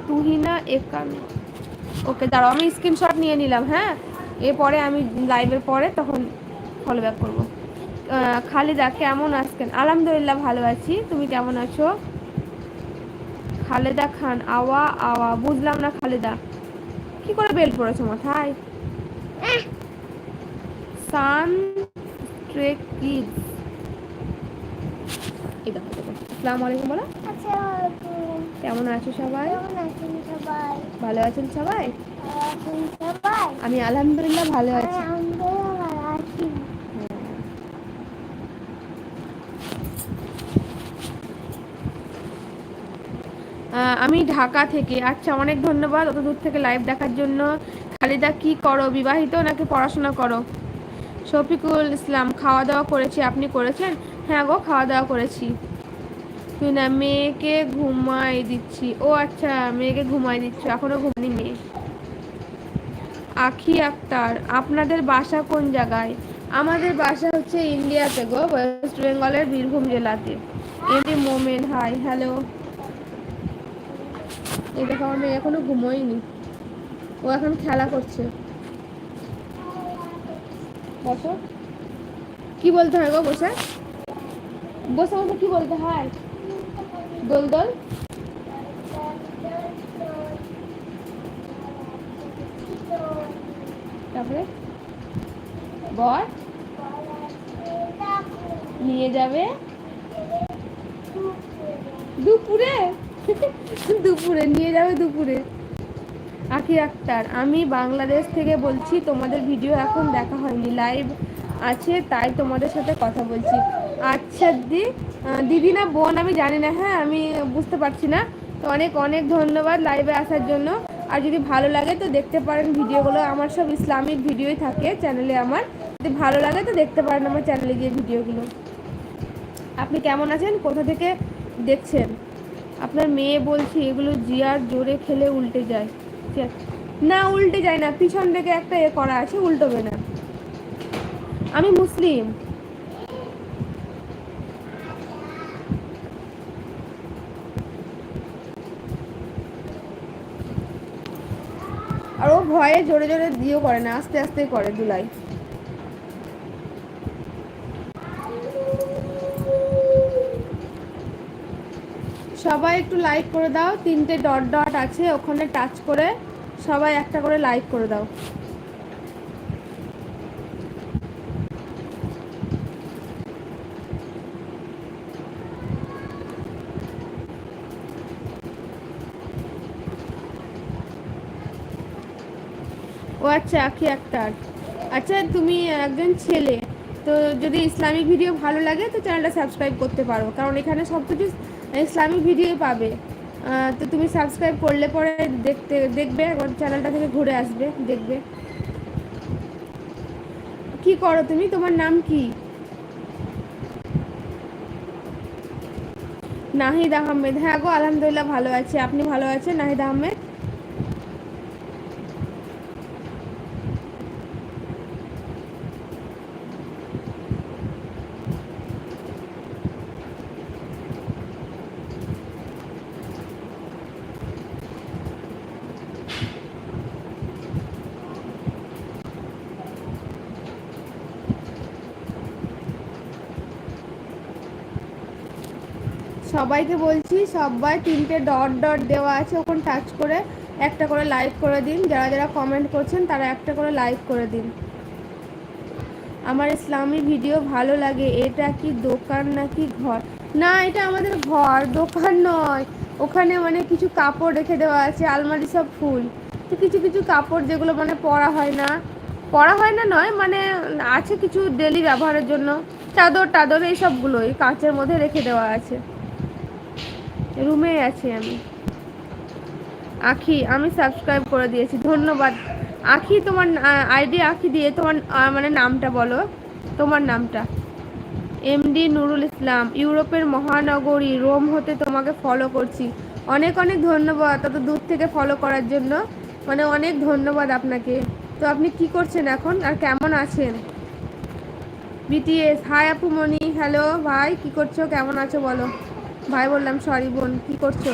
তুহিনা একান্ন। ওকে দাঁড়াও, আমি স্ক্রিনশট নিয়ে নিলাম। হ্যাঁ, এরপরে আমি লাইভের পরে তখন ফলো ব্যাক করবো। খালেদা কেমন আছেন? আলহামদুলিল্লাহ ভালো আছি, তুমি কেমন আছো? খালেদা খান আওয়া আওয়া, বুঝলাম না খালেদা, কি করে বেল পড়েছো মাথায়? সান ট্রেক কিডস, এই দেখো দেখো। আসসালামু আলাইকুম বলো। কেমন আছো সবাই? ভালো আছেন সবাই? আমি আলহামদুলিল্লাহ ভালো আছি। আমি ঢাকা থেকে। আচ্ছা, অনেক ধন্যবাদ অত দূর থেকে লাইভ দেখার জন্য। খালিদা কি করো, বিবাহিত নাকি পড়াশোনা করো? শফিকুল ইসলাম খাওয়া দাওয়া করেছি, আপনি করেছেন? হ্যাঁ গো, খাওয়া দাওয়া করেছি। তুই না, মেয়েকে ঘুমাই দিচ্ছি। ও আচ্ছা, মেয়েকে ঘুমাই দিচ্ছ, এখনো ঘুমানি মেয়ে। আখি আক্তার, আপনাদের বাসা কোন জায়গায়? আমাদের বাসা হচ্ছে ইন্ডিয়াতে গো, ওয়েস্ট বেঙ্গলের বীরভূম জেলাতে। এমডি মোমেন হাই হ্যালো। এই দেখো, আমার মেয়ে এখনো ঘুমোয়নি, ও এখন খেলা করছে। বসো, কি বলতে হয় গো? বসে বসে বসে কি বলতে হয়? দোল দোল, তারপরে বর নিয়ে যাবে দুপুরে। দুপুরে নিয়ে যাবে দুপুরে। আখি আক্তার, আমি বাংলাদেশ থেকে বলছি, তোমাদের ভিডিও এখন দেখা হয়নি, লাইভ আছে তাই তোমাদের সাথে কথা বলছি। আচ্ছা দিদি না বোন আমি জানি না, হ্যাঁ আমি বুঝতে পারছি না। তো অনেক অনেক ধন্যবাদ লাইভে আসার জন্য। আর যদি ভালো লাগে তো দেখতে পারেন ভিডিওগুলো, আমার সব ইসলামিক ভিডিওই থাকে চ্যানেলে আমার। যদি ভালো লাগে তো দেখতে পারেন আমার চ্যানেলে গিয়ে ভিডিওগুলো। আপনি কেমন আছেন, কোথা থেকে দেখছেন? আপনার মেয়ে বলছি এগুলো জিয়ার জোরে খেলে উল্টে যায়। না উল্টে যায় না, পিছন থেকে একটা এ করা আছে, উল্টোবে না। আমি মুসলিম। আর ও ভয়ে জোরে জোরে দিয়েও করে না, আস্তে আস্তে করে দুলাই। সবাই একটু লাইক করে দাও, 3টে ডট ডট আছে ওখানে টাচ করে সবাই একটা করে লাইক করে দাও। ও আচ্ছা, আখি আক্তার, আচ্ছা তুমি একজন ছেলে, তো যদি ইসলামিক ভিডিও ভালো লাগে তো চ্যানেলটা সাবস্ক্রাইব করতে পারো, কারণ এখানে সব কিছু ইসলামিক ভিডিও পাবে। তো তুমি সাবস্ক্রাইব করলে পরে দেখবে, একবার চ্যানেলটা থেকে ঘুরে আসবে, দেখবে। কি করো তুমি, তোমার নাম কি? নাহিদ আহমেদ, হ্যাঁ গো আলহামদুলিল্লাহ ভালো আছি, আপনি ভালো আছেন নাহিদ আহমেদ? সবাইকে বলছি, সবাই 3টে ডট ডট দেওয়া আছে, ওখানে টাচ করে একটা করে লাইক করে দিন। যারা যারা কমেন্ট করছেন তারা একটা করে লাইক করে দিন। আমার ইসলামী ভিডিও ভালো লাগে। এটা কি দোকান নাকি ঘর? না, এটা আমাদের ঘর, দোকান নয়। ওখানে মানে কিছু কাপড় রেখে দেওয়া আছে, আলমারি সব ফুল। তো কিছু কিছু কাপড় যেগুলো মানে পরা হয় না নয়, মানে আছে কিছু ডেলি ব্যবহারের জন্য, চাদর টাদর এইসবগুলোই কাঁচের মধ্যে রেখে দেওয়া আছে। রুমে আছি আমি। আখি, আমি সাবস্ক্রাইব করে দিয়েছি, ধন্যবাদ। আখি, তোমার আইডি আখি দিয়ে তোমার মানে নামটা বলো, তোমার নামটা। এমডি নুরুল ইসলাম, ইউরোপের মহানগরী রোম হতে তোমাকে ফলো করছি। অনেক অনেক ধন্যবাদ তত দূর থেকে ফলো করার জন্য, মানে অনেক ধন্যবাদ আপনাকে। তো আপনি কি করছেন এখন আর কেমন আছেন? বিটিএস, হাই আপু মনি, হ্যালো ভাই, কি করছো, কেমন আছো বলো? ভাই বললাম, সরি বোন, কি করছো?